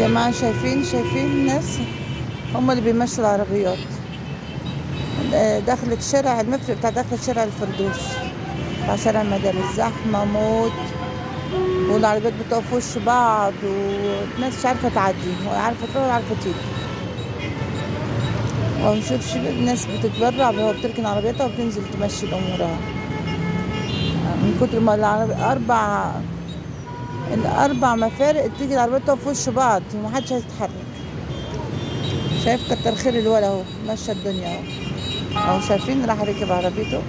جماعة شايفين الناس هم اللي بيمشوا العربيات. دخلة شارع المفرق بتاع دخلة شارع الفردوس بتاع شارع المدارس زحمة موت، والعربيات بتقف في وش بعض، والناس مش عارفة تعدي ولا عارفة تروح ولا عارفة تيجي. ونشوف الناس بتتبرع وهو بتركن عربيتها وبتنزل تمشي أمورها من كتر ما الأربع مفارق تيجي العربيات تقف في وش بعض ومحدش عايز يتحرك. شايف كتر خير الولا اهو مشى الدنيا اهو شايفين راح ركب عربيته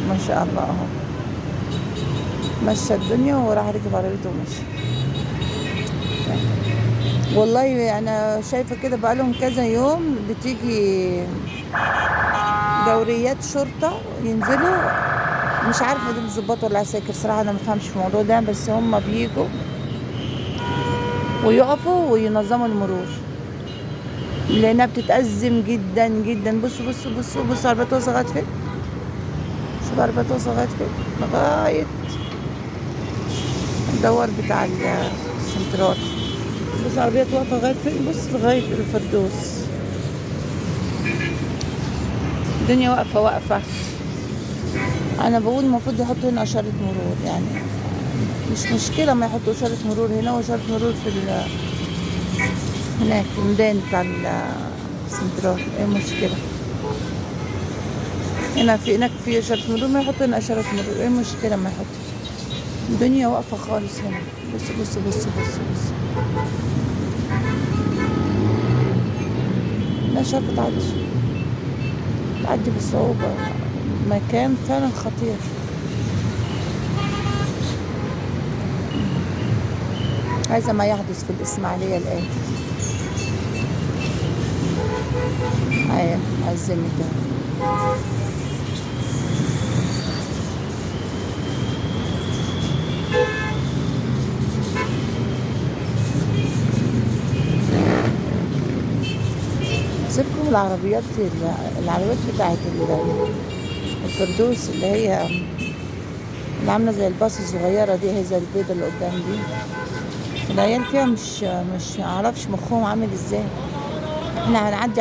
ما شاء الله اهو مشى الدنيا وراح ركب عربيته ومشي. والله انا شايفه كده بقالهم كذا يوم بتيجي دوريات شرطه ينزلوا، مش عارفه دول ظباط ولا عساكر صراحه، انا ما بفهمش في الموضوع ده، بس هم بيجوا ويقفوا وينظموا المرور لانها بتتأزم جدا جدا. بصوا العربيات توصل لغايه فين، شوف العربيات توصل لغايه فين، لغايه الدوار بتاع السنترال. بص العربيات واقفه لغايه فين، بص لغايه الفردوس. الدنيا واقفه. انا بقول المفروض يحطوا هنا اشاره مرور، يعني مش مشكله ما يحطوا اشاره مرور هنا واشاره مرور هناك في الميدان بتاع السنترال. ايه المشكله؟ هناك في اشاره مرور ما يحطوا هنا اشاره مرور، ايه المشكله ما يحطوا؟ الدنيا واقفه خالص هنا. بص الناس مش عارفه تعدي بصعوبه. مكان فعلا خطير. هذا ما يحدث في الإسماعيلية الآن. أزمت. سيبكم العربيات بتاعت الفردوس اللي هي اللي عاملة زي الباص الصغيرة دي، هي زي البيضة اللي قدام دي. العيال فيها مش عارفش مخهم عامل ازاي. احنا هنعدي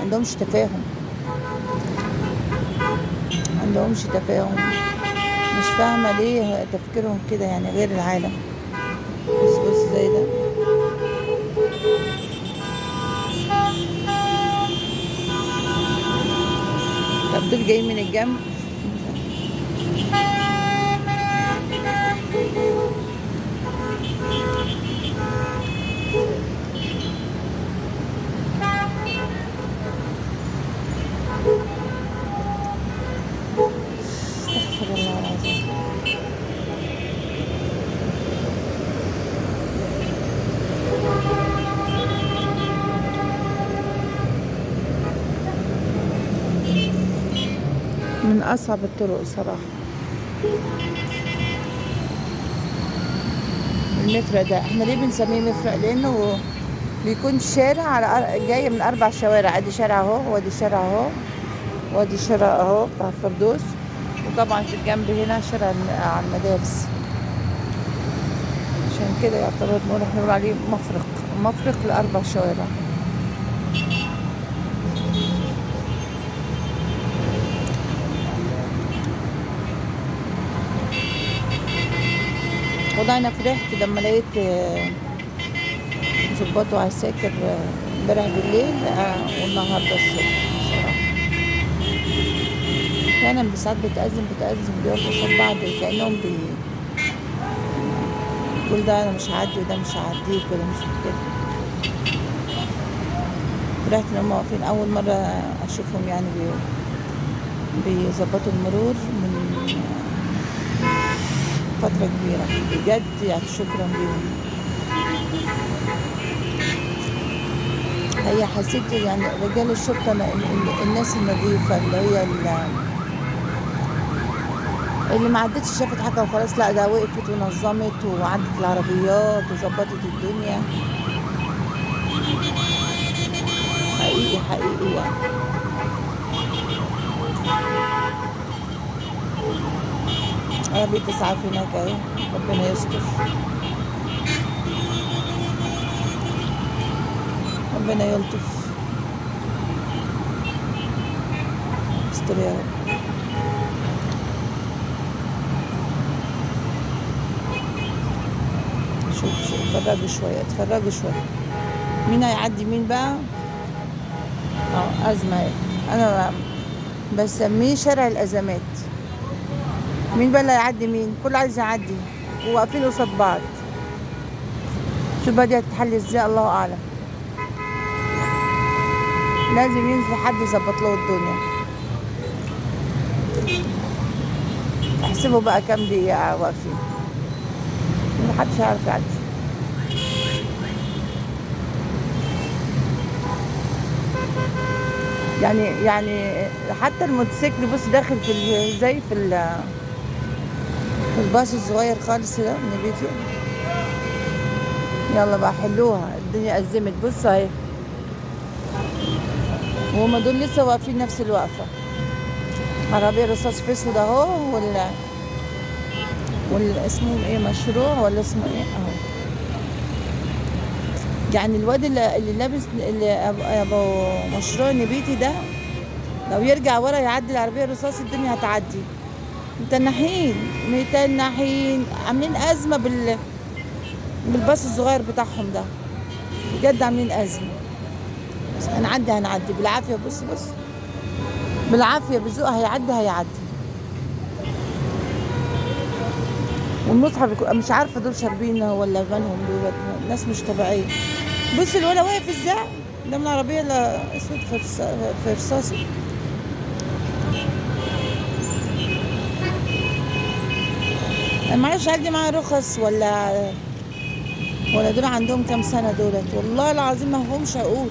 عندهمش تفاهم. مش فاهمة ليه تفكيرهم كده، يعني غير العالم. بص زي ده. طب دول جايين من الجنب. استغفر الله العظيم. من أصعب الطرق صراحة. المفرق ده احنا ليه بنسميه مفرق؟ لأنه بيكون شارع جاي من 4 شوارع. ادي شارع اهو، وادي شارع اهو، وادي شارع اهو بتاع الفردوس، وطبعا في الجنب هنا شارع على المدارس. عشان كده يعتبر احنا بنقول عليه مفرق ل4 شوارع. والله انا فرحت لما لقيت ظباط وعساكر امبارح بالليل والنهارده الصبح بصراحه. فعلا ساعات بتأزم بيقفوا قصاد بعض كأنهم كل ده انا مش هعدي وده مش هعديك وده مش كده. فرحت ان هم واقفين اول مره اشوفهم، يعني بيظبطوا المرور من فترة كبيرة بجد، يعني شكرا لهم. هي حسيت يعني رجال الشرطة الناس النظيفة اللي ما عدتش شافت حاجة وخلاص، لا ده وقفت ونظمت وعدت العربيات وظبطت الدنيا. حقيقي يعني. عربية إسعاف هناك اهي، ربنا يستر. ربنا يلطف. استر يا رب. شوف اتفرجوا شوية، اتفرجوا شوية. مين هيعدي مين بقى؟ أزمة ايه. أنا بسميه شارع الأزمات. مين بقى اللي هيعدي مين؟ كله عايز يعدي وواقفين قصاد بعض. شوف بقى دي هتتحل ازاي، الله أعلم. لازم ينزل حد يظبط له الدنيا. احسبوا بقى كام دقيقة واقفين، محدش هيعرف يعدي. يعني حتى الموتوسيكل بص داخل في زي في الباص الصغير خالص ده نبيتي. يلا بقى حلوها، الدنيا أزمت بص اهي. وهما دول لسه واقفين نفس الوقفة. عربية رصاص في اسود اهو، ولا اسمه ايه، مشروع ولا اسمه ايه اهو. يعني الواد اللي لابس اللي ابو مشروع نبيتي ده لو يرجع ورا يعدي العربية الرصاص الدنيا هتعدي. متنحين عاملين أزمة بالباص الصغير بتاعهم ده. بجد عاملين أزمة. بس هنعدي بالعافية. بص بالعافية بذوق هيعدي. والمصحف مش عارفة دول شاربين ولا مالهم دول، ناس مش طبيعية. بص الولا واقف ازاي ده من العربية اسود في رصاصي. انا معرفش هل دي معاها رخص ولا دول عندهم كام سنة دولت، والله العظيم ما همش عقول.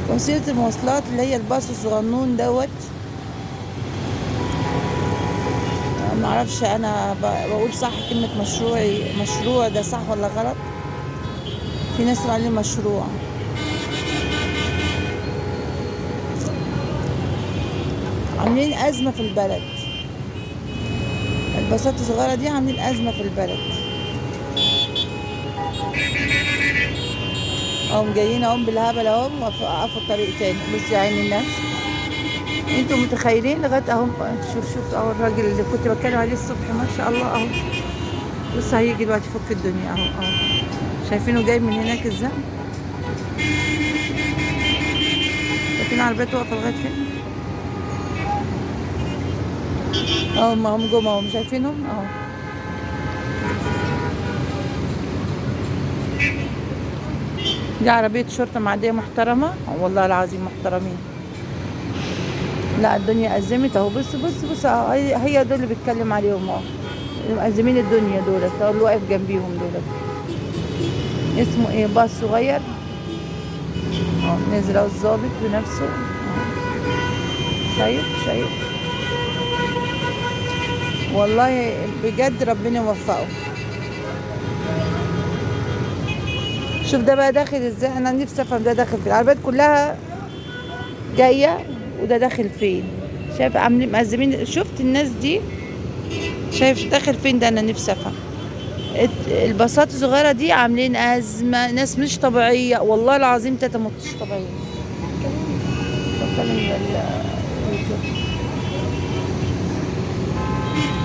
وسيلة المواصلات اللي هي الباص الصغنون دوت. معرفش انا بقول صح كلمة مشروع ده صح ولا غلط. في ناس تقول عليه مشروع. عاملين أزمة في البلد. الباصات الصغيرة دي عاملين أزمة في البلد. هم جايين اهم بالهبل اهم، وقفوا الطريق تاني. بص يا عين الناس، انتوا متخيلين لغايه اهم. شوف اهو الراجل اللي كنت بتكلم عليه الصبح ما شاء الله اهو. بص هيجي دلوقتي يفك الدنيا اهو. شايفينه جاي من هناك ازاي؟ شايفين العربيات واقفه لغايه فين؟ ما هم جم اهو، شايفينهم اهو. دي عربية شرطة معدية محترمة والله العظيم محترمين. لا الدنيا أزمت اهو. بص اهو، هي دول اللي بيتكلم عليهم اهو. مأزمين الدنيا دولت اهو، اللي واقف جنبيهم دولت. اسمه ايه، باص صغير اهو. نزل اهو الظابط بنفسه اهو. شايف والله بجد ربنا يوفقه. شوف ده بقى داخل ازاي. انا نفسي افهم ده داخل فين. العربيات كلها جايه وده داخل فين؟ شايف عاملين مأزمين. شفت الناس دي؟ شايف داخل فين ده؟ انا نفسي افهم. الباصات الصغيره دي عاملين ازمه، ناس مش طبيعيه والله العظيم. تاتا مش طبيعيه. بتكلم